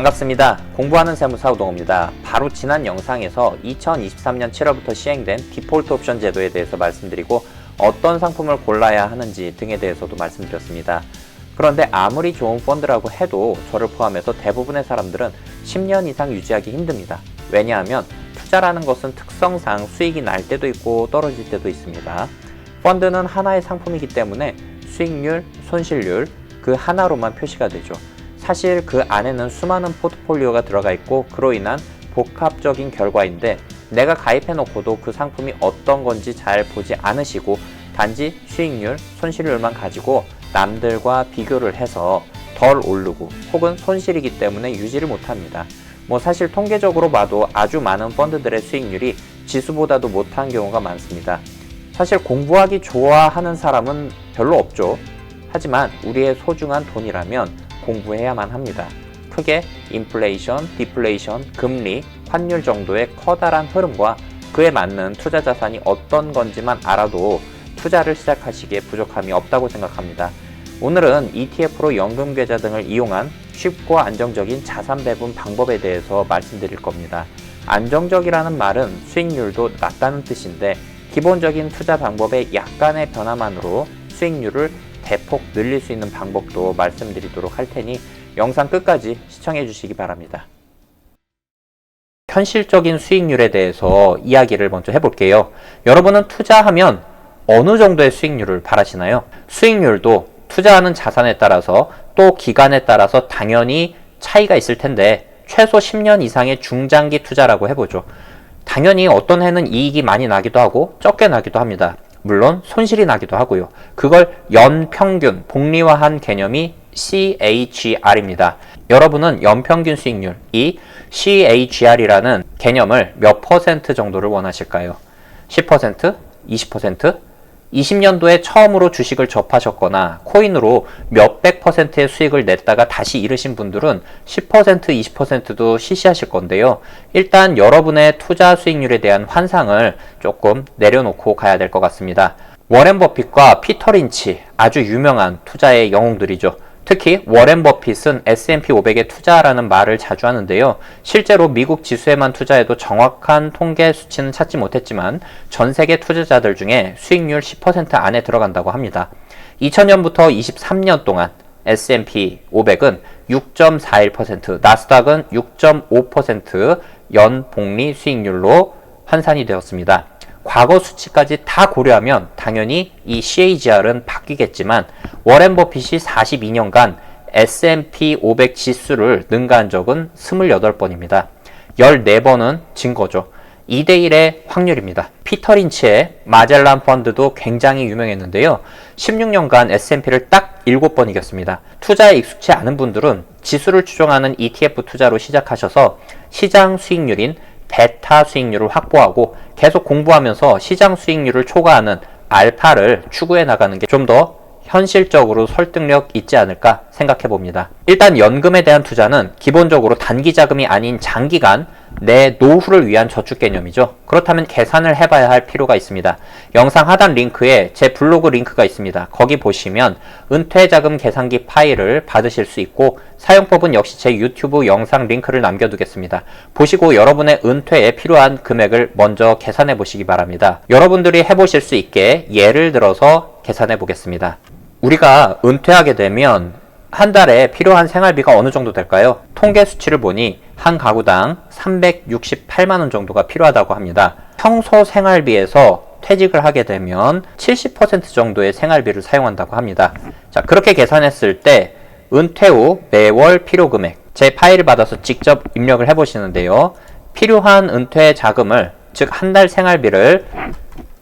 반갑습니다. 공부하는 세무사 우동호입니다. 바로 지난 영상에서 2023년 7월부터 시행된 디폴트 옵션 제도에 대해서 말씀드리고 어떤 상품을 골라야 하는지 등에 대해서도 말씀드렸습니다. 그런데 아무리 좋은 펀드라고 해도 저를 포함해서 대부분의 사람들은 10년 이상 유지하기 힘듭니다. 왜냐하면 투자라는 것은 특성상 수익이 날 때도 있고 떨어질 때도 있습니다. 펀드는 하나의 상품이기 때문에 수익률, 손실률 그 하나로만 표시가 되죠. 사실 그 안에는 수많은 포트폴리오가 들어가 있고 그로 인한 복합적인 결과인데 내가 가입해 놓고도 그 상품이 어떤 건지 잘 보지 않으시고 단지 수익률, 손실률만 가지고 남들과 비교를 해서 덜 오르고 혹은 손실이기 때문에 유지를 못합니다. 사실 통계적으로 봐도 아주 많은 펀드들의 수익률이 지수보다도 못한 경우가 많습니다. 사실 공부하기 좋아하는 사람은 별로 없죠. 하지만 우리의 소중한 돈이라면 공부해야만 합니다. 크게 인플레이션, 디플레이션, 금리, 환율 정도의 커다란 흐름과 그에 맞는 투자 자산이 어떤 건지만 알아도 투자를 시작하시기에 부족함이 없다고 생각합니다. 오늘은 ETF로 연금 계좌 등을 이용한 쉽고 안정적인 자산 배분 방법에 대해서 말씀드릴 겁니다. 안정적이라는 말은 수익률도 낮다는 뜻인데 기본적인 투자 방법의 약간의 변화만으로 수익률을 대폭 늘릴 수 있는 방법도 말씀드리도록 할 테니 영상 끝까지 시청해 주시기 바랍니다. 현실적인 수익률에 대해서 이야기를 먼저 해볼게요. 여러분은 투자하면 어느 정도의 수익률을 바라시나요? 수익률도 투자하는 자산에 따라서 또 기간에 따라서 당연히 차이가 있을 텐데 최소 10년 이상의 중장기 투자라고 해보죠. 당연히 어떤 해는 이익이 많이 나기도 하고 적게 나기도 합니다. 물론 손실이 나기도 하고요. 그걸 연평균, 복리화한 개념이 CAGR입니다. 여러분은 연평균 수익률, 이 CAGR이라는 개념을 몇 퍼센트 정도를 원하실까요? 10%? 20%? 20년도에 처음으로 주식을 접하셨거나 코인으로 몇백 퍼센트의 수익을 냈다가 다시 잃으신 분들은 10%, 20%도 시시하실 건데요. 일단 여러분의 투자 수익률에 대한 환상을 조금 내려놓고 가야 될 것 같습니다. 워렌 버핏과 피터 린치, 아주 유명한 투자의 영웅들이죠. 특히 워렌 버핏은 S&P 500에 투자라는 말을 자주 하는데요. 실제로 미국 지수에만 투자해도 정확한 통계 수치는 찾지 못했지만 전 세계 투자자들 중에 수익률 10% 안에 들어간다고 합니다. 2000년부터 23년 동안 S&P 500은 6.41%, 나스닥은 6.5% 연복리 수익률로 환산이 되었습니다. 과거 수치까지 다 고려하면 당연히 이 CAGR은 바뀌겠지만 워렌 버핏이 42년간 S&P 500 지수를 능가한 적은 28번입니다. 14번은 진 거죠. 2대1의 확률입니다. 피터 린치의 마젤란 펀드도 굉장히 유명했는데요. 16년간 S&P를 딱 7번 이겼습니다. 투자에 익숙치 않은 분들은 지수를 추종하는 ETF 투자로 시작하셔서 시장 수익률인 베타 수익률을 확보하고 계속 공부하면서 시장 수익률을 초과하는 알파를 추구해 나가는 게 좀 더 현실적으로 설득력 있지 않을까 생각해 봅니다. 일단 연금에 대한 투자는 기본적으로 단기 자금이 아닌 장기간 내 노후를 위한 저축 개념이죠. 그렇다면 계산을 해봐야 할 필요가 있습니다. 영상 하단 링크에 제 블로그 링크가 있습니다. 거기 보시면 은퇴자금 계산기 파일을 받으실 수 있고 사용법은 역시 제 유튜브 영상 링크를 남겨두겠습니다. 보시고 여러분의 은퇴에 필요한 금액을 먼저 계산해 보시기 바랍니다. 여러분들이 해보실 수 있게 예를 들어서 계산해 보겠습니다. 우리가 은퇴하게 되면 한 달에 필요한 생활비가 어느 정도 될까요? 통계 수치를 보니 한 가구당 368만원 정도가 필요하다고 합니다. 평소 생활비에서 퇴직을 하게 되면 70% 정도의 생활비를 사용한다고 합니다. 자, 그렇게 계산했을 때 은퇴 후 매월 필요 금액, 제 파일을 받아서 직접 입력을 해보시는데요. 필요한 은퇴 자금을, 즉 한 달 생활비를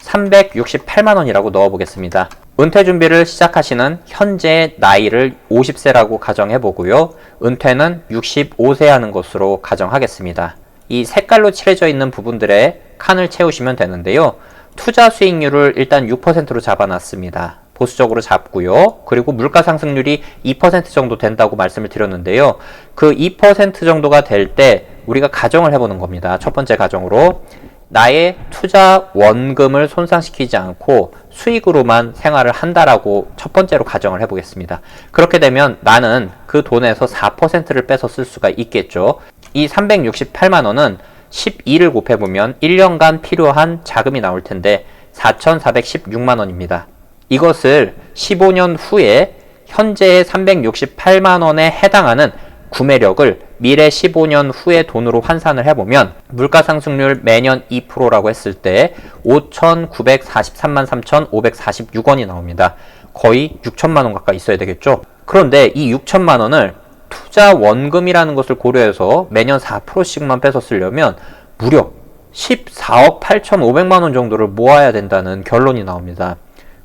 368만원이라고 넣어보겠습니다. 은퇴 준비를 시작하시는 현재 나이를 50세라고 가정해보고요. 은퇴는 65세 하는 것으로 가정하겠습니다. 이 색깔로 칠해져 있는 부분들에 칸을 채우시면 되는데요. 투자 수익률을 일단 6%로 잡아놨습니다. 보수적으로 잡고요. 그리고 물가 상승률이 2% 정도 된다고 말씀을 드렸는데요. 그 2% 정도가 될 때 우리가 가정을 해보는 겁니다. 첫 번째 가정으로 나의 투자 원금을 손상시키지 않고 수익으로만 생활을 한다라고 첫 번째로 가정을 해보겠습니다. 그렇게 되면 나는 그 돈에서 4%를 빼서 쓸 수가 있겠죠. 이 368만 원은 12를 곱해보면 1년간 필요한 자금이 나올 텐데 4,416만 원입니다. 이것을 15년 후에 현재의 368만 원에 해당하는 구매력을 미래 15년 후의 돈으로 환산을 해보면 물가 상승률 매년 2%라고 했을 때 5,943만 3,546원이 나옵니다. 거의 6천만 원 가까이 있어야 되겠죠. 그런데 이 6천만 원을 투자 원금이라는 것을 고려해서 매년 4%씩만 빼서 쓰려면 무려 14억 8,500만 원 정도를 모아야 된다는 결론이 나옵니다.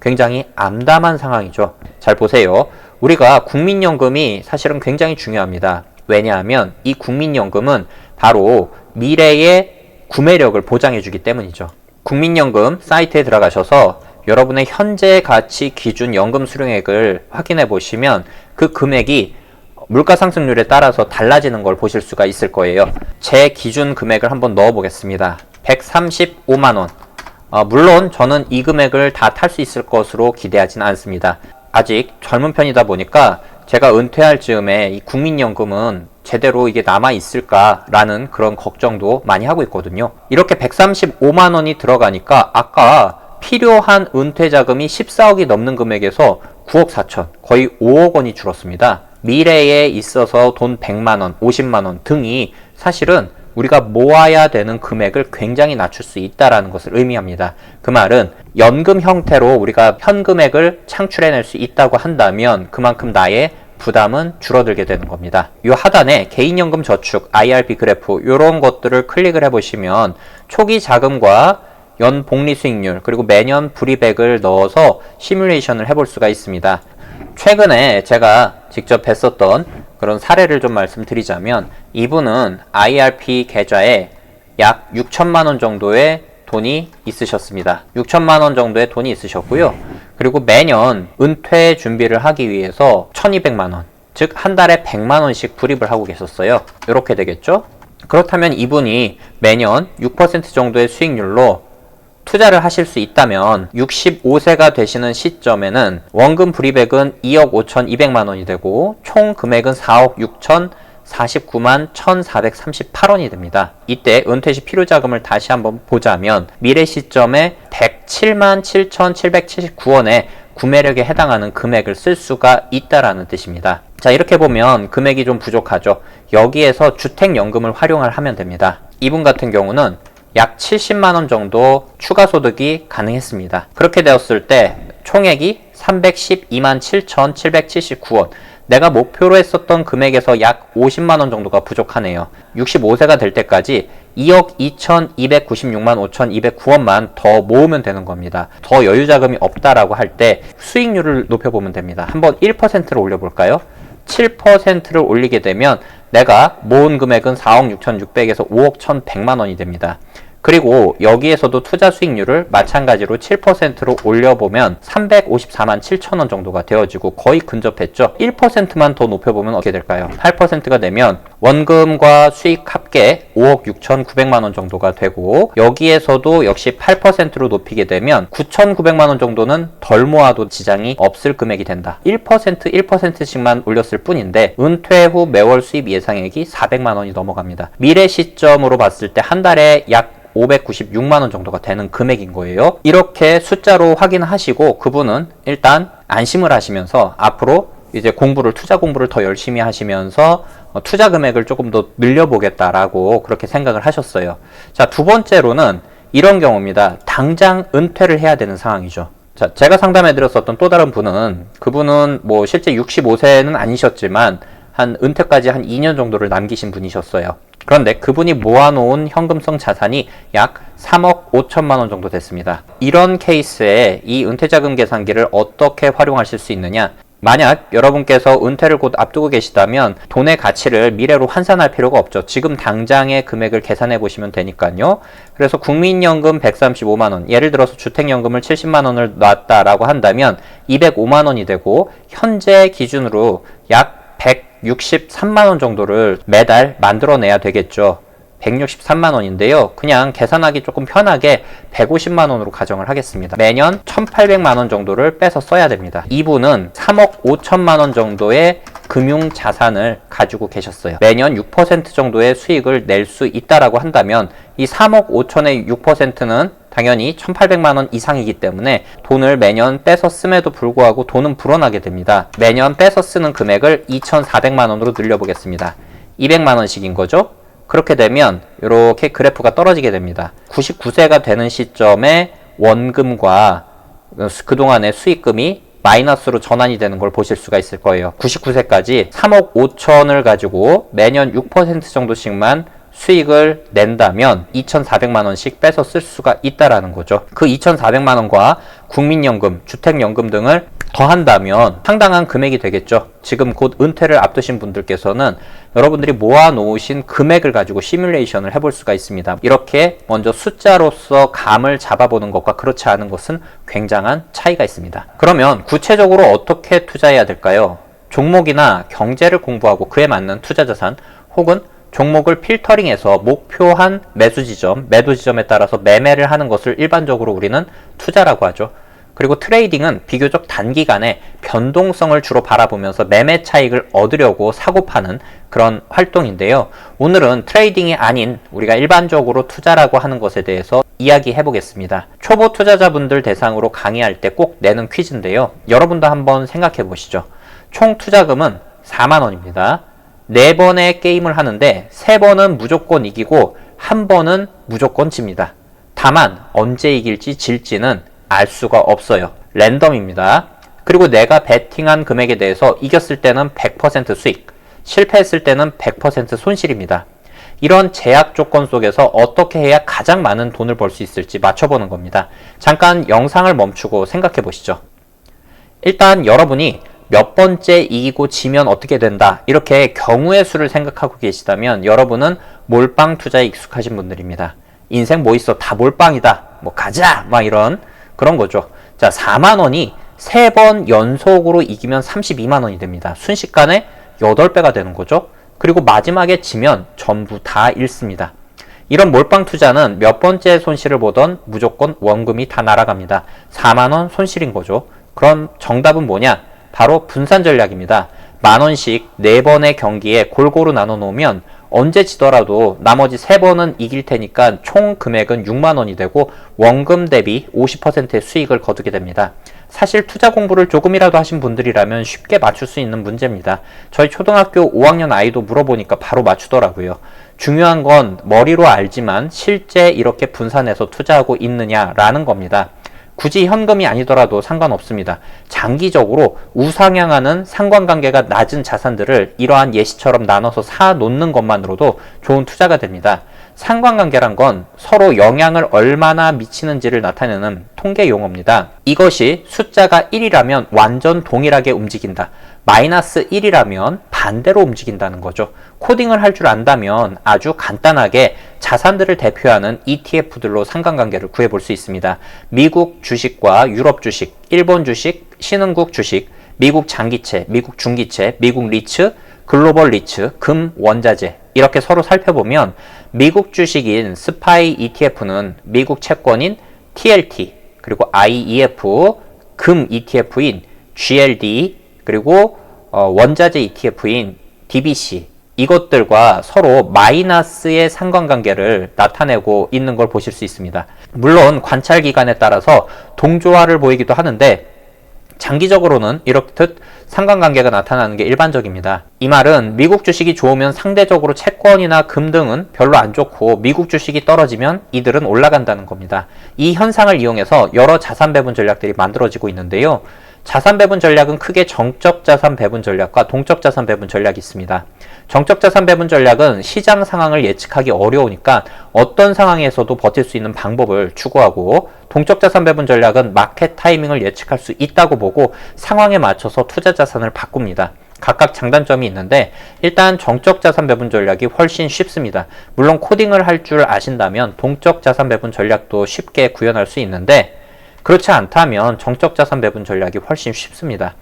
굉장히 암담한 상황이죠. 잘 보세요. 우리가 국민연금이 사실은 굉장히 중요합니다. 왜냐하면 이 국민연금은 바로 미래의 구매력을 보장해 주기 때문이죠. 국민연금 사이트에 들어가셔서 여러분의 현재 가치 기준 연금 수령액을 확인해 보시면 그 금액이 물가 상승률에 따라서 달라지는 걸 보실 수가 있을 거예요. 제 기준 금액을 한번 넣어 보겠습니다. 135만 원. 물론 저는 이 금액을 다 탈 수 있을 것으로 기대하지는 않습니다. 아직 젊은 편이다 보니까 제가 은퇴할 즈음에 이 국민연금은 제대로 이게 남아있을까라는 그런 걱정도 많이 하고 있거든요. 이렇게 135만 원이 들어가니까 아까 필요한 은퇴 자금이 14억이 넘는 금액에서 9억 4천, 거의 5억 원이 줄었습니다. 미래에 있어서 돈 100만 원, 50만 원 등이 사실은 우리가 모아야 되는 금액을 굉장히 낮출 수 있다는 것을 의미합니다. 그 말은 연금 형태로 우리가 현금액을 창출해낼 수 있다고 한다면 그만큼 나의 부담은 줄어들게 되는 겁니다. 이 하단에 개인연금 저축, IRP 그래프 이런 것들을 클릭을 해보시면 초기 자금과 연 복리 수익률 그리고 매년 불이백을 넣어서 시뮬레이션을 해볼 수가 있습니다. 최근에 제가 직접 뵀었던 그런 사례를 좀 말씀드리자면 이분은 IRP 계좌에 약 6천만 원 정도의 돈이 있으셨습니다. 6천만 원 정도의 돈이 있으셨고요. 그리고 매년 은퇴 준비를 하기 위해서 1200만 원, 즉 한 달에 100만 원씩 불입을 하고 계셨어요. 이렇게 되겠죠? 그렇다면 이분이 매년 6% 정도의 수익률로 투자를 하실 수 있다면 65세가 되시는 시점에는 원금 불이백은 2억 5,200만 원이 되고 총 금액은 4억 6,049만 1,438원이 됩니다. 이때 은퇴 시 필요자금을 다시 한번 보자면 미래 시점에 107만 7,779원의 구매력에 해당하는 금액을 쓸 수가 있다라는 뜻입니다. 자, 이렇게 보면 금액이 좀 부족하죠. 여기에서 주택연금을 활용을 하면 됩니다. 이분 같은 경우는 약 70만 원 정도 추가 소득이 가능했습니다. 그렇게 되었을 때 총액이 312만 7,779원. 내가 목표로 했었던 금액에서 약 50만 원 정도가 부족하네요. 65세가 될 때까지 2억 2,296만 5,209원만 더 모으면 되는 겁니다. 더 여유 자금이 없다라고 할 때 수익률을 높여보면 됩니다. 한번 1%를 올려볼까요? 7%를 올리게 되면 내가 모은 금액은 4억 6,600에서 5억 1,100만 원이 됩니다. 그리고 여기에서도 투자 수익률을 마찬가지로 7%로 올려보면 354만 7천 원 정도가 되어지고 거의 근접했죠. 1%만 더 높여보면 어떻게 될까요? 8%가 되면 원금과 수익 합계 5억 6,900만 원 정도가 되고 여기에서도 역시 8%로 높이게 되면 9,900만 원 정도는 덜 모아도 지장이 없을 금액이 된다. 1%씩만 올렸을 뿐인데 은퇴 후 매월 수입 예상액이 400만 원이 넘어갑니다. 미래 시점으로 봤을 때 한 달에 약 596만 원 정도가 되는 금액인 거예요. 이렇게 숫자로 확인하시고 그분은 일단 안심을 하시면서 앞으로 이제 투자 공부를 더 열심히 하시면서 투자 금액을 조금 더 늘려보겠다라고 그렇게 생각을 하셨어요. 자, 두 번째로는 이런 경우입니다. 당장 은퇴를 해야 되는 상황이죠. 자, 제가 상담해 드렸었던 또 다른 분은 그분은 뭐 실제 65세는 아니셨지만 한 은퇴까지 한 2년 정도를 남기신 분이셨어요. 그런데 그분이 모아놓은 현금성 자산이 약 3억 5천만 원 정도 됐습니다. 이런 케이스에 이 은퇴자금 계산기를 어떻게 활용하실 수 있느냐? 만약 여러분께서 은퇴를 곧 앞두고 계시다면 돈의 가치를 미래로 환산할 필요가 없죠. 지금 당장의 금액을 계산해 보시면 되니까요. 그래서 국민연금 135만 원, 예를 들어서 주택연금을 70만 원을 놨다라고 한다면 205만 원이 되고 현재 기준으로 약 163만 원 정도를 매달 만들어내야 되겠죠. 163만 원인데요. 그냥 계산하기 조금 편하게 150만 원으로 가정을 하겠습니다. 매년 1,800만 원 정도를 빼서 써야 됩니다. 이분은 3억 5천만 원 정도의 금융 자산을 가지고 계셨어요. 매년 6% 정도의 수익을 낼 수 있다라고 한다면 이 3억 5천의 6%는 당연히 1,800만 원 이상이기 때문에 돈을 매년 빼서 씀에도 불구하고 돈은 불어나게 됩니다. 매년 빼서 쓰는 금액을 2,400만 원으로 늘려보겠습니다. 200만 원씩인 거죠? 그렇게 되면 이렇게 그래프가 떨어지게 됩니다. 99세가 되는 시점에 원금과 그동안의 수익금이 마이너스로 전환이 되는 걸 보실 수가 있을 거예요. 99세까지 3억 5천을 가지고 매년 6% 정도씩만 수익을 낸다면 2,400만 원씩 빼서 쓸 수가 있다라는 거죠. 그 2,400만 원과 국민연금, 주택연금 등을 더한다면 상당한 금액이 되겠죠. 지금 곧 은퇴를 앞두신 분들께서는 여러분들이 모아놓으신 금액을 가지고 시뮬레이션을 해볼 수가 있습니다. 이렇게 먼저 숫자로서 감을 잡아보는 것과 그렇지 않은 것은 굉장한 차이가 있습니다. 그러면 구체적으로 어떻게 투자해야 될까요? 종목이나 경제를 공부하고 그에 맞는 투자자산 혹은 종목을 필터링해서 목표한 매수 지점, 매도 지점에 따라서 매매를 하는 것을 일반적으로 우리는 투자라고 하죠. 그리고 트레이딩은 비교적 단기간에 변동성을 주로 바라보면서 매매 차익을 얻으려고 사고 파는 그런 활동인데요. 오늘은 트레이딩이 아닌 우리가 일반적으로 투자라고 하는 것에 대해서 이야기해 보겠습니다. 초보 투자자분들 대상으로 강의할 때 꼭 내는 퀴즈인데요. 여러분도 한번 생각해 보시죠. 총 투자금은 4만 원입니다. 4번의 게임을 하는데 3번은 무조건 이기고 1번은 무조건 집니다. 다만 언제 이길지 질지는 알 수가 없어요. 랜덤입니다. 그리고 내가 베팅한 금액에 대해서 이겼을 때는 100% 수익, 실패했을 때는 100% 손실입니다. 이런 제약 조건 속에서 어떻게 해야 가장 많은 돈을 벌 수 있을지 맞춰보는 겁니다. 잠깐 영상을 멈추고 생각해 보시죠. 일단 여러분이 몇 번째 이기고 지면 어떻게 된다, 이렇게 경우의 수를 생각하고 계시다면 여러분은 몰빵 투자에 익숙하신 분들입니다. 인생 뭐 있어, 다 몰빵이다, 뭐 가자, 막 이런 그런 거죠. 자, 4만 원이 3번 연속으로 이기면 32만 원이 됩니다. 순식간에 8배가 되는 거죠. 그리고 마지막에 지면 전부 다 잃습니다. 이런 몰빵 투자는 몇 번째 손실을 보던 무조건 원금이 다 날아갑니다. 4만 원 손실인 거죠. 그럼 정답은 뭐냐? 바로 분산 전략입니다. 만원씩 4번의 경기에 골고루 나눠 놓으면 언제 지더라도 나머지 3번은 이길 테니까 총 금액은 6만 원이 되고 원금 대비 50%의 수익을 거두게 됩니다. 사실 투자 공부를 조금이라도 하신 분들이라면 쉽게 맞출 수 있는 문제입니다. 저희 초등학교 5학년 아이도 물어보니까 바로 맞추더라고요. 중요한 건 머리로 알지만 실제 이렇게 분산해서 투자하고 있느냐라는 겁니다. 굳이 현금이 아니더라도 상관없습니다. 장기적으로 우상향하는 상관관계가 낮은 자산들을 이러한 예시처럼 나눠서 사 놓는 것만으로도 좋은 투자가 됩니다. 상관관계란 건 서로 영향을 얼마나 미치는지를 나타내는 통계 용어입니다. 이것이 숫자가 1이라면 완전 동일하게 움직인다. 마이너스 1이라면 반대로 움직인다는 거죠. 코딩을 할 줄 안다면 아주 간단하게 자산들을 대표하는 ETF들로 상관관계를 구해볼 수 있습니다. 미국 주식과 유럽 주식, 일본 주식, 신흥국 주식, 미국 장기채, 미국 중기채, 미국 리츠, 글로벌 리츠, 금, 원자재, 이렇게 서로 살펴보면 미국 주식인 스파이 ETF는 미국 채권인 TLT, 그리고 IEF, 금 ETF인 GLD, 그리고 원자재 ETF인 DBC, 이것들과 서로 마이너스의 상관관계를 나타내고 있는 걸 보실 수 있습니다. 물론 관찰 기간에 따라서 동조화를 보이기도 하는데 장기적으로는 이렇듯 상관관계가 나타나는 게 일반적입니다. 이 말은 미국 주식이 좋으면 상대적으로 채권이나 금 등은 별로 안 좋고 미국 주식이 떨어지면 이들은 올라간다는 겁니다. 이 현상을 이용해서 여러 자산 배분 전략들이 만들어지고 있는데요. 자산 배분 전략은 크게 정적 자산 배분 전략과 동적 자산 배분 전략이 있습니다. 정적 자산 배분 전략은 시장 상황을 예측하기 어려우니까 어떤 상황에서도 버틸 수 있는 방법을 추구하고, 동적 자산 배분 전략은 마켓 타이밍을 예측할 수 있다고 보고 상황에 맞춰서 투자 자산을 바꿉니다. 각각 장단점이 있는데 일단 정적 자산 배분 전략이 훨씬 쉽습니다. 물론 코딩을 할 줄 아신다면 동적 자산 배분 전략도 쉽게 구현할 수 있는데 그렇지 않다면 정적 자산 배분 전략이 훨씬 쉽습니다.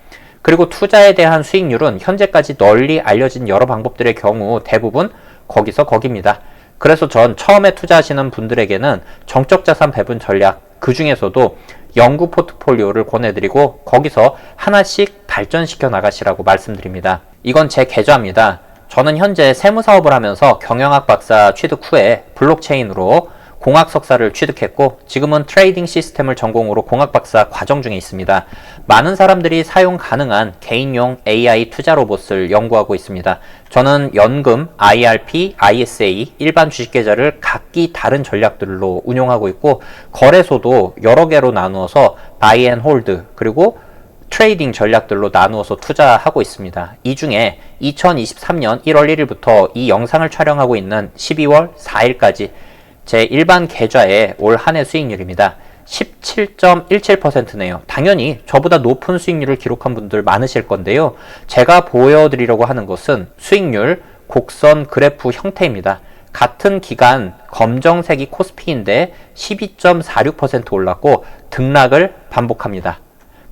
그리고 투자에 대한 수익률은 현재까지 널리 알려진 여러 방법들의 경우 대부분 거기서 거기입니다. 그래서 전 처음에 투자하시는 분들에게는 정적 자산 배분 전략, 그 중에서도 연구 포트폴리오를 권해드리고 거기서 하나씩 발전시켜 나가시라고 말씀드립니다. 이건 제 계좌입니다. 저는 현재 세무사업을 하면서 경영학 박사 취득 후에 블록체인으로 공학 석사를 취득했고 지금은 트레이딩 시스템을 전공으로 공학 박사 과정 중에 있습니다. 많은 사람들이 사용 가능한 개인용 AI 투자 로봇을 연구하고 있습니다. 저는 연금, IRP, ISA, 일반 주식 계좌를 각기 다른 전략들로 운용하고 있고 거래소도 여러 개로 나누어서 바이 앤 홀드 그리고 트레이딩 전략들로 나누어서 투자하고 있습니다. 이 중에 2023년 1월 1일부터 이 영상을 촬영하고 있는 12월 4일까지 제 일반 계좌의 올 한 해 수익률입니다. 17.17%네요. 당연히 저보다 높은 수익률을 기록한 분들 많으실 건데요. 제가 보여드리려고 하는 것은 수익률 곡선 그래프 형태입니다. 같은 기간 검정색이 코스피인데 12.46% 올랐고 등락을 반복합니다.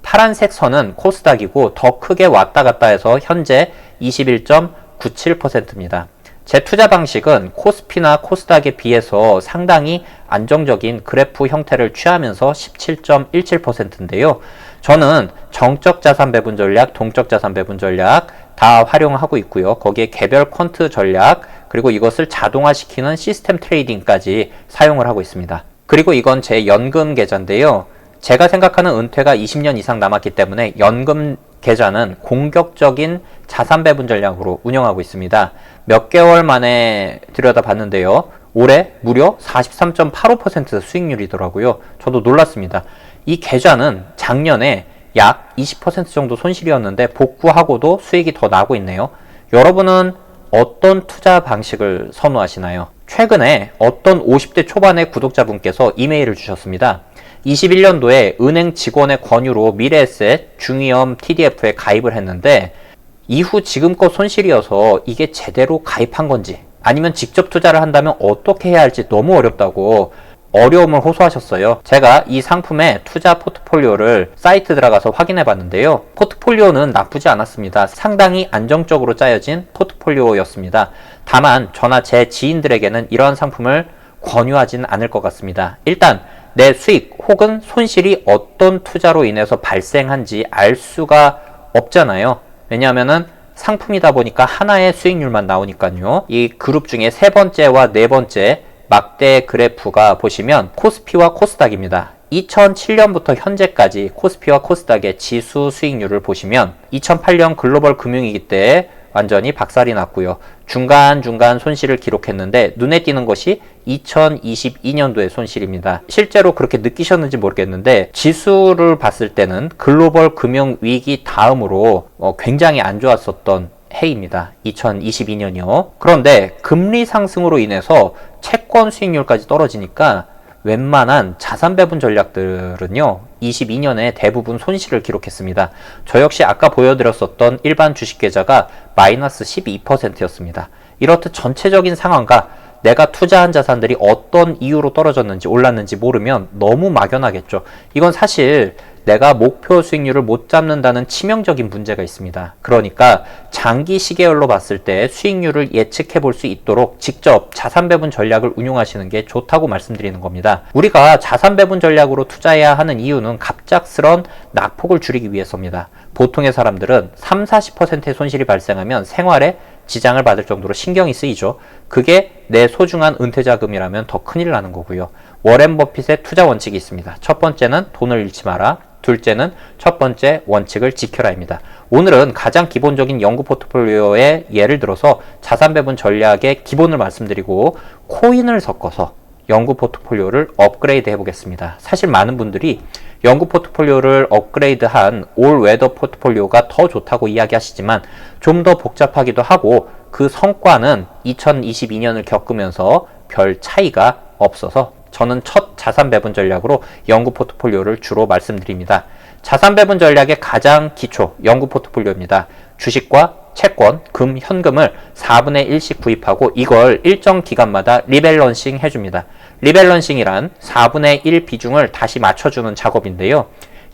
파란색 선은 코스닥이고 더 크게 왔다 갔다 해서 현재 21.97%입니다. 제 투자 방식은 코스피나 코스닥에 비해서 상당히 안정적인 그래프 형태를 취하면서 17.17%인데요. 저는 정적 자산 배분 전략, 동적 자산 배분 전략 다 활용하고 있고요. 거기에 개별 퀀트 전략, 그리고 이것을 자동화시키는 시스템 트레이딩까지 사용을 하고 있습니다. 그리고 이건 제 연금 계좌인데요. 제가 생각하는 은퇴가 20년 이상 남았기 때문에 연금 계좌는 공격적인 자산 배분 전략으로 운영하고 있습니다. 몇 개월 만에 들여다봤는데요. 올해 무려 43.85% 수익률이더라고요. 저도 놀랐습니다. 이 계좌는 작년에 약 20% 정도 손실이었는데 복구하고도 수익이 더 나고 있네요. 여러분은 어떤 투자 방식을 선호하시나요? 최근에 어떤 50대 초반의 구독자분께서 이메일을 주셨습니다. 21년도에 은행 직원의 권유로 미래에셋 중위험 TDF에 가입을 했는데 이후 지금껏 손실이어서 이게 제대로 가입한 건지 아니면 직접 투자를 한다면 어떻게 해야 할지 너무 어렵다고 어려움을 호소하셨어요. 제가 이 상품의 투자 포트폴리오를 사이트 들어가서 확인해 봤는데요. 포트폴리오는 나쁘지 않았습니다. 상당히 안정적으로 짜여진 포트폴리오였습니다. 다만 저나 제 지인들에게는 이러한 상품을 권유하지는 않을 것 같습니다. 일단 내 수익 혹은 손실이 어떤 투자로 인해서 발생한지 알 수가 없잖아요. 왜냐하면은 상품이다 보니까 하나의 수익률만 나오니까요. 이 그룹 중에 세 번째와 네 번째 막대 그래프가 보시면 코스피와 코스닥입니다. 2007년부터 현재까지 코스피와 코스닥의 지수 수익률을 보시면 2008년 글로벌 금융위기 때 완전히 박살이 났고요. 중간중간 손실을 기록했는데 눈에 띄는 것이 2022년도의 손실입니다. 실제로 그렇게 느끼셨는지 모르겠는데 지수를 봤을 때는 글로벌 금융위기 다음으로 굉장히 안 좋았었던 해입니다. 2022년이요. 그런데 금리 상승으로 인해서 채권 수익률까지 떨어지니까 웬만한 자산 배분 전략들은요 22년에 대부분 손실을 기록했습니다. 저 역시 아까 보여드렸었던 일반 주식 계좌가 마이너스 12%였습니다. 이렇듯 전체적인 상황과 내가 투자한 자산들이 어떤 이유로 떨어졌는지 올랐는지 모르면 너무 막연하겠죠. 이건 사실 내가 목표 수익률을 못 잡는다는 치명적인 문제가 있습니다. 그러니까 장기 시계열로 봤을 때 수익률을 예측해 볼 수 있도록 직접 자산 배분 전략을 운용하시는 게 좋다고 말씀드리는 겁니다. 우리가 자산 배분 전략으로 투자해야 하는 이유는 갑작스런 낙폭을 줄이기 위해서입니다. 보통의 사람들은 30-40%의 손실이 발생하면 생활에 지장을 받을 정도로 신경이 쓰이죠. 그게 내 소중한 은퇴자금이라면 더 큰일 나는 거고요. 워렌 버핏의 투자 원칙이 있습니다. 첫 번째는 돈을 잃지 마라. 둘째는 첫 번째 원칙을 지켜라입니다. 오늘은 가장 기본적인 연구 포트폴리오의 예를 들어서 자산 배분 전략의 기본을 말씀드리고 코인을 섞어서 연구 포트폴리오를 업그레이드 해보겠습니다. 사실 많은 분들이 연구 포트폴리오를 업그레이드한 올 웨더 포트폴리오가 더 좋다고 이야기하시지만 좀 더 복잡하기도 하고 그 성과는 2022년을 겪으면서 별 차이가 없어서 저는 첫 자산 배분 전략으로 연구 포트폴리오를 주로 말씀드립니다. 자산 배분 전략의 가장 기초 연구 포트폴리오입니다. 주식과 채권, 금, 현금을 4분의 1씩 구입하고 이걸 일정 기간마다 리밸런싱 해줍니다. 리밸런싱이란 4분의 1 비중을 다시 맞춰주는 작업인데요.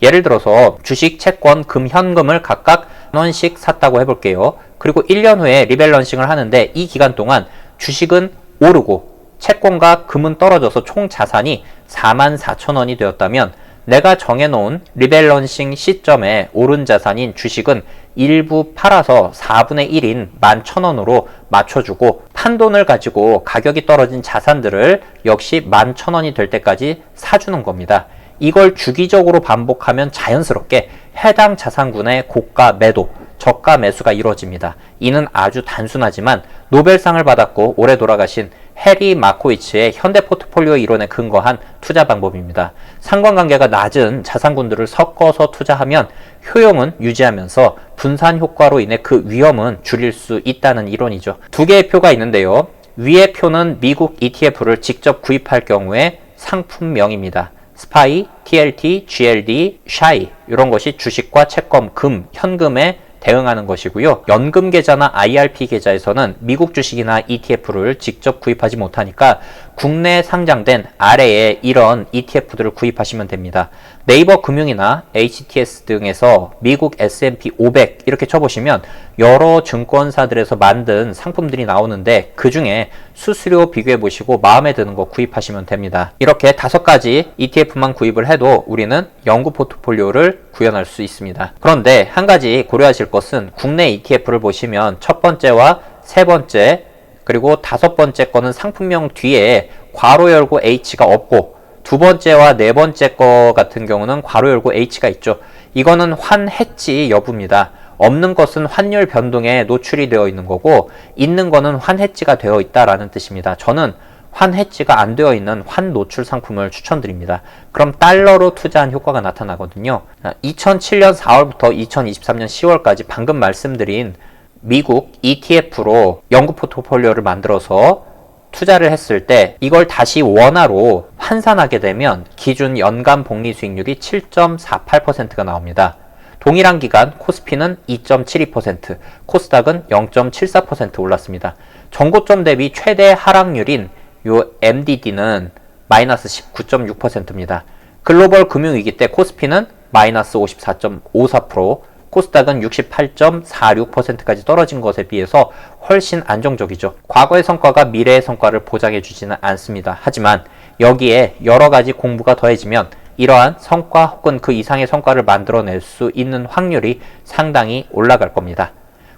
예를 들어서 주식, 채권, 금, 현금을 각각 1원씩 샀다고 해볼게요. 그리고 1년 후에 리밸런싱을 하는데 이 기간 동안 주식은 오르고 채권과 금은 떨어져서 총 자산이 44,000원이 되었다면 내가 정해놓은 리밸런싱 시점에 오른 자산인 주식은 일부 팔아서 4분의 1인 11,000원으로 맞춰주고 판돈을 가지고 가격이 떨어진 자산들을 역시 11,000원이 될 때까지 사주는 겁니다. 이걸 주기적으로 반복하면 자연스럽게 해당 자산군의 고가 매도, 저가 매수가 이루어집니다. 이는 아주 단순하지만 노벨상을 받았고 올해 돌아가신 해리 마코이츠의 현대 포트폴리오 이론에 근거한 투자 방법입니다. 상관관계가 낮은 자산군들을 섞어서 투자하면 효용은 유지하면서 분산 효과로 인해 그 위험은 줄일 수 있다는 이론이죠. 두 개의 표가 있는데요. 위의 표는 미국 ETF를 직접 구입할 경우에 상품명입니다. 스파이, TLT, GLD, 샤이 이런 것이 주식과 채권, 금, 현금에 대응하는 것이고요. 연금 계좌나 IRP 계좌에서는 미국 주식이나 ETF를 직접 구입하지 못하니까 국내에 상장된 아래에 이런 ETF들을 구입하시면 됩니다. 네이버 금융이나 HTS 등에서 미국 S&P 500 이렇게 쳐보시면 여러 증권사들에서 만든 상품들이 나오는데 그 중에 수수료 비교해 보시고 마음에 드는 거 구입하시면 됩니다. 이렇게 5가지 ETF만 구입을 해도 우리는 영구 포트폴리오를 구현할 수 있습니다. 그런데 한 가지 고려하실 것은 국내 ETF를 보시면 첫 번째와 세 번째 그리고 5번째 거는 상품명 뒤에 괄호 열고 H가 없고 두 번째와 네 번째 거 같은 경우는 괄호 열고 H가 있죠. 이거는 환해지 여부입니다. 없는 것은 환율 변동에 노출이 되어 있는 거고 있는 거는 환해지가 되어 있다라는 뜻입니다. 저는 환해지가 안 되어 있는 환노출 상품을 추천드립니다. 그럼 달러로 투자한 효과가 나타나거든요. 2007년 4월부터 2023년 10월까지 방금 말씀드린 미국 ETF로 영구 포트폴리오를 만들어서 투자를 했을 때 이걸 다시 원화로 환산하게 되면 기준 연간 복리 수익률이 7.48%가 나옵니다. 동일한 기간 코스피는 2.72%, 코스닥은 0.74% 올랐습니다. 전고점 대비 최대 하락률인 요 MDD는 마이너스 19.6%입니다. 글로벌 금융위기 때 코스피는 마이너스 54.54%, 코스닥은 68.46%까지 떨어진 것에 비해서 훨씬 안정적이죠. 과거의 성과가 미래의 성과를 보장해 주지는 않습니다. 하지만 여기에 여러 가지 공부가 더해지면 이러한 성과 혹은 그 이상의 성과를 만들어낼 수 있는 확률이 상당히 올라갈 겁니다.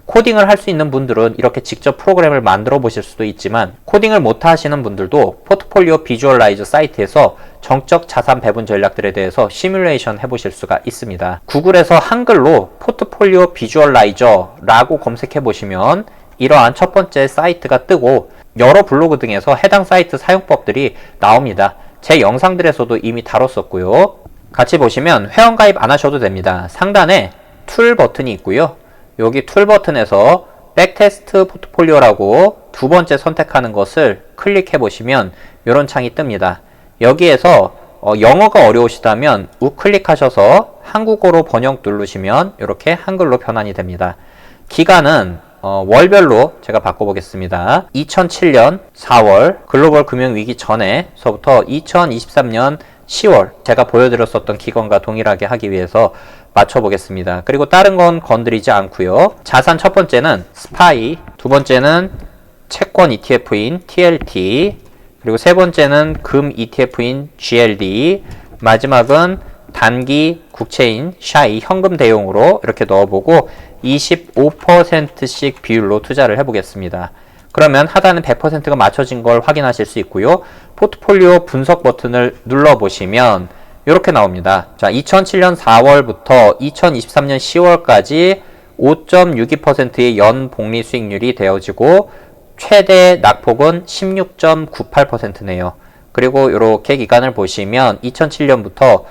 코딩을 할 수 있는 분들은 이렇게 직접 프로그램을 만들어 보실 수도 있지만 코딩을 못 하시는 분들도 포트폴리오 비주얼라이저 사이트에서 정적 자산 배분 전략들에 대해서 시뮬레이션 해보실 수가 있습니다. 구글에서 한글로 포트폴리오 비주얼라이저라고 검색해 보시면 이러한 첫 번째 사이트가 뜨고 여러 블로그 등에서 해당 사이트 사용법들이 나옵니다. 제 영상들에서도 이미 다뤘었고요. 같이 보시면 회원가입 안 하셔도 됩니다. 상단에 툴 버튼이 있고요. 여기 툴 버튼에서 백테스트 포트폴리오라고 두 번째 선택하는 것을 클릭해 보시면 이런 창이 뜹니다. 여기에서 영어가 어려우시다면 우클릭하셔서 한국어로 번역 누르시면 이렇게 한글로 변환이 됩니다. 기간은 월별로 제가 바꿔보겠습니다. 2007년 4월 글로벌 금융위기 전에서부터 2023년 10월 제가 보여드렸었던 기간과 동일하게 하기 위해서 맞춰보겠습니다. 그리고 다른 건 건드리지 않고요. 자산 첫 번째는 스파이, 두 번째는 채권 ETF인 TLT, 그리고 세 번째는 금 ETF인 GLD, 마지막은 단기 국채인 샤이 현금 대용으로 이렇게 넣어보고 25%씩 비율로 투자를 해보겠습니다. 그러면 하단은 100%가 맞춰진 걸 확인하실 수 있고요. 포트폴리오 분석 버튼을 눌러보시면 이렇게 나옵니다. 자, 2007년 4월부터 2023년 10월까지 5.62%의 연 복리 수익률이 되어지고 최대 낙폭은 16.98%네요. 그리고 이렇게 기간을 보시면 2007년부터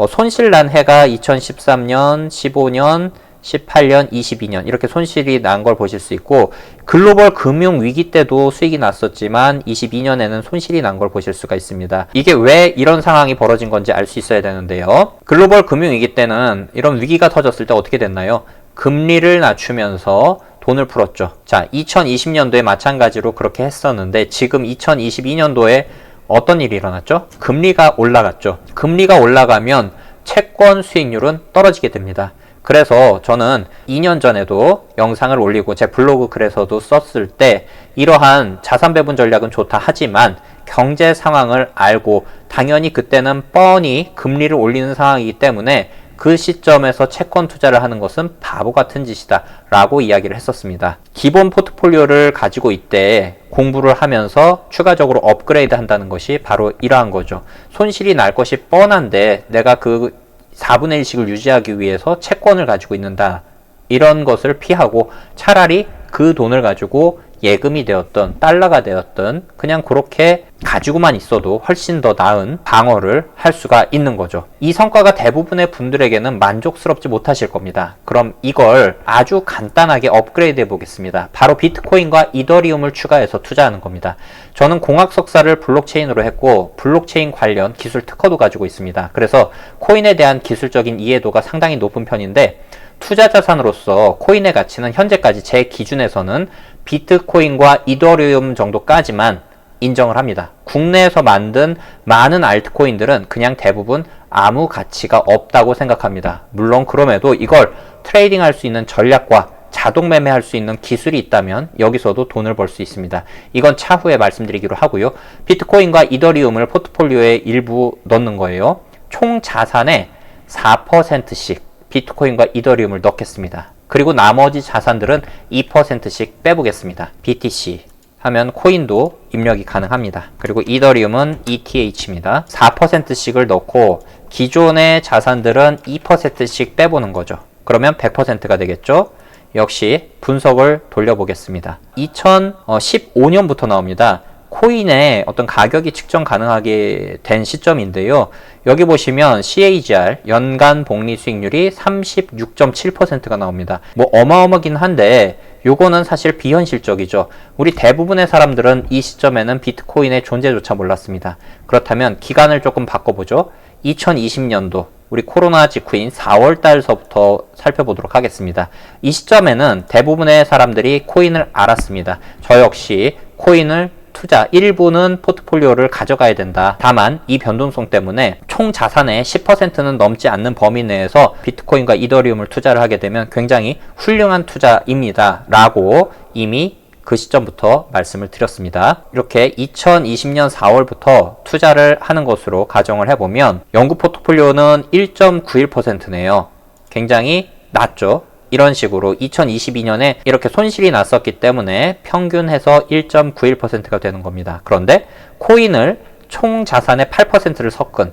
손실난 해가 2013년, 15년, 18년, 22년 이렇게 손실이 난 걸 보실 수 있고 글로벌 금융 위기 때도 수익이 났었지만 22년에는 손실이 난 걸 보실 수가 있습니다. 이게 왜 이런 상황이 벌어진 건지 알 수 있어야 되는데요. 글로벌 금융 위기 때는 이런 위기가 터졌을 때 어떻게 됐나요? 금리를 낮추면서 돈을 풀었죠. 자, 2020년도에 마찬가지로 그렇게 했었는데 지금 2022년도에 어떤 일이 일어났죠? 금리가 올라갔죠. 금리가 올라가면 채권 수익률은 떨어지게 됩니다. 그래서 저는 2년 전에도 영상을 올리고 제 블로그 글에서도 썼을 때 이러한 자산 배분 전략은 좋다 하지만 경제 상황을 알고 당연히 그때는 뻔히 금리를 올리는 상황이기 때문에 그 시점에서 채권 투자를 하는 것은 바보 같은 짓이다 라고 이야기를 했었습니다. 기본 포트폴리오를 가지고 이때 공부를 하면서 추가적으로 업그레이드 한다는 것이 바로 이러한 거죠. 손실이 날 것이 뻔한데 내가 그 4분의 1씩을 유지하기 위해서 채권을 가지고 있는다. 이런 것을 피하고 차라리 그 돈을 가지고 예금이 되었던 달러가 되었던 그냥 그렇게 가지고만 있어도 훨씬 더 나은 방어를 할 수가 있는 거죠. 이 성과가 대부분의 분들에게는 만족스럽지 못하실 겁니다. 그럼 이걸 아주 간단하게 업그레이드 해 보겠습니다. 바로 비트코인과 이더리움을 추가해서 투자하는 겁니다. 저는 공학 석사를 블록체인으로 했고 블록체인 관련 기술 특허도 가지고 있습니다. 그래서 코인에 대한 기술적인 이해도가 상당히 높은 편인데 투자 자산으로서 코인의 가치는 현재까지 제 기준에서는 비트코인과 이더리움 정도까지만 인정을 합니다. 국내에서 만든 많은 알트코인들은 그냥 대부분 아무 가치가 없다고 생각합니다. 물론 그럼에도 이걸 트레이딩할 수 있는 전략과 자동 매매할 수 있는 기술이 있다면 여기서도 돈을 벌 수 있습니다. 이건 차후에 말씀드리기로 하고요. 비트코인과 이더리움을 포트폴리오에 일부 넣는 거예요. 총 자산의 4%씩 비트코인과 이더리움을 넣겠습니다. 그리고 나머지 자산들은 2%씩 빼보겠습니다. BTC 하면 코인도 입력이 가능합니다. 그리고 이더리움은 ETH입니다. 4%씩을 넣고 기존의 자산들은 2%씩 빼보는 거죠. 그러면 100%가 되겠죠. 역시 분석을 돌려보겠습니다. 2015년부터 나옵니다. 코인의 어떤 가격이 측정 가능하게 된 시점인데요. 여기 보시면 CAGR 연간 복리 수익률이 36.7%가 나옵니다. 뭐 어마어마긴 한데 요거는 사실 비현실적이죠. 우리 대부분의 사람들은 이 시점에는 비트코인의 존재조차 몰랐습니다. 그렇다면 기간을 조금 바꿔보죠. 2020년도 우리 코로나 직후인 4월 달서부터 살펴보도록 하겠습니다. 이 시점에는 대부분의 사람들이 코인을 알았습니다. 저 역시 코인을 투자 일부는 포트폴리오를 가져가야 된다. 다만 이 변동성 때문에 총 자산의 10%는 넘지 않는 범위 내에서 비트코인과 이더리움을 투자를 하게 되면 굉장히 훌륭한 투자입니다. 라고 이미 그 시점부터 말씀을 드렸습니다. 이렇게 2020년 4월부터 투자를 하는 것으로 가정을 해보면 연구 포트폴리오는 1.91%네요. 굉장히 낮죠. 이런 식으로 2022년에 이렇게 손실이 났었기 때문에 평균해서 1.91%가 되는 겁니다. 그런데 코인을 총 자산의 8%를 섞은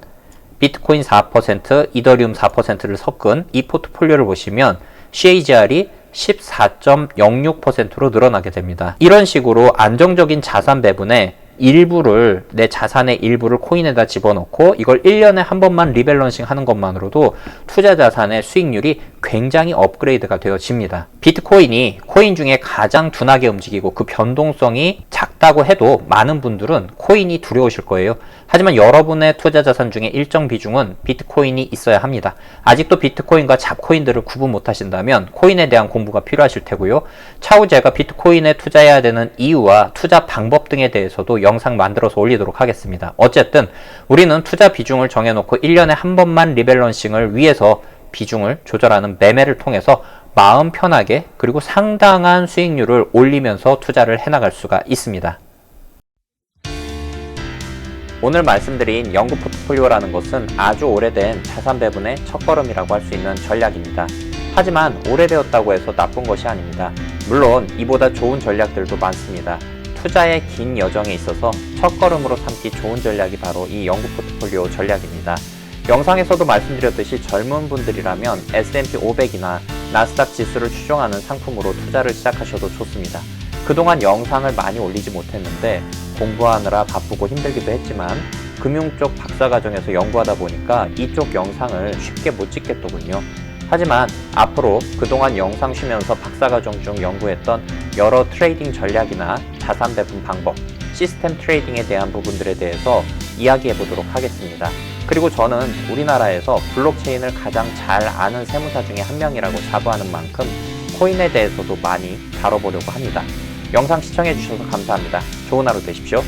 비트코인 4%, 이더리움 4%를 섞은 이 포트폴리오를 보시면 CAGR이 14.06%로 늘어나게 됩니다. 이런 식으로 안정적인 자산 배분에 일부를 내 자산의 일부를 코인에다 집어넣고 이걸 1년에 한 번만 리밸런싱 하는 것만으로도 투자 자산의 수익률이 굉장히 업그레이드가 되어집니다. 비트코인이 코인 중에 가장 둔하게 움직이고 그 변동성이 작다고 해도 많은 분들은 코인이 두려우실 거예요. 하지만 여러분의 투자 자산 중에 일정 비중은 비트코인이 있어야 합니다. 아직도 비트코인과 잡코인들을 구분 못 하신다면 코인에 대한 공부가 필요하실 테고요. 차후 제가 비트코인에 투자해야 되는 이유와 투자 방법 등에 대해서도 영상 만들어서 올리도록 하겠습니다. 어쨌든 우리는 투자 비중을 정해놓고 1년에 한 번만 리밸런싱을 위해서 비중을 조절하는 매매를 통해서 마음 편하게 그리고 상당한 수익률을 올리면서 투자를 해나갈 수가 있습니다. 오늘 말씀드린 연구 포트폴리오라는 것은 아주 오래된 자산 배분의 첫걸음이라고 할 수 있는 전략입니다. 하지만 오래되었다고 해서 나쁜 것이 아닙니다. 물론 이보다 좋은 전략들도 많습니다. 투자의 긴 여정에 있어서 첫걸음으로 삼기 좋은 전략이 바로 이 연구 포트폴리오 전략입니다. 영상에서도 말씀드렸듯이 젊은 분들이라면 S&P 500이나 나스닥 지수를 추종하는 상품으로 투자를 시작하셔도 좋습니다. 그동안 영상을 많이 올리지 못했는데 공부하느라 바쁘고 힘들기도 했지만 금융 쪽 박사과정에서 연구하다 보니까 이쪽 영상을 쉽게 못 찍겠더군요. 하지만 앞으로 그동안 영상 쉬면서 박사과정 중 연구했던 여러 트레이딩 전략이나 자산 배분 방법, 시스템 트레이딩에 대한 부분들에 대해서 이야기해 보도록 하겠습니다. 그리고 저는 우리나라에서 블록체인을 가장 잘 아는 세무사 중에 한 명이라고 자부하는 만큼 코인에 대해서도 많이 다뤄보려고 합니다. 영상 시청해 주셔서 감사합니다. 좋은 하루 되십시오.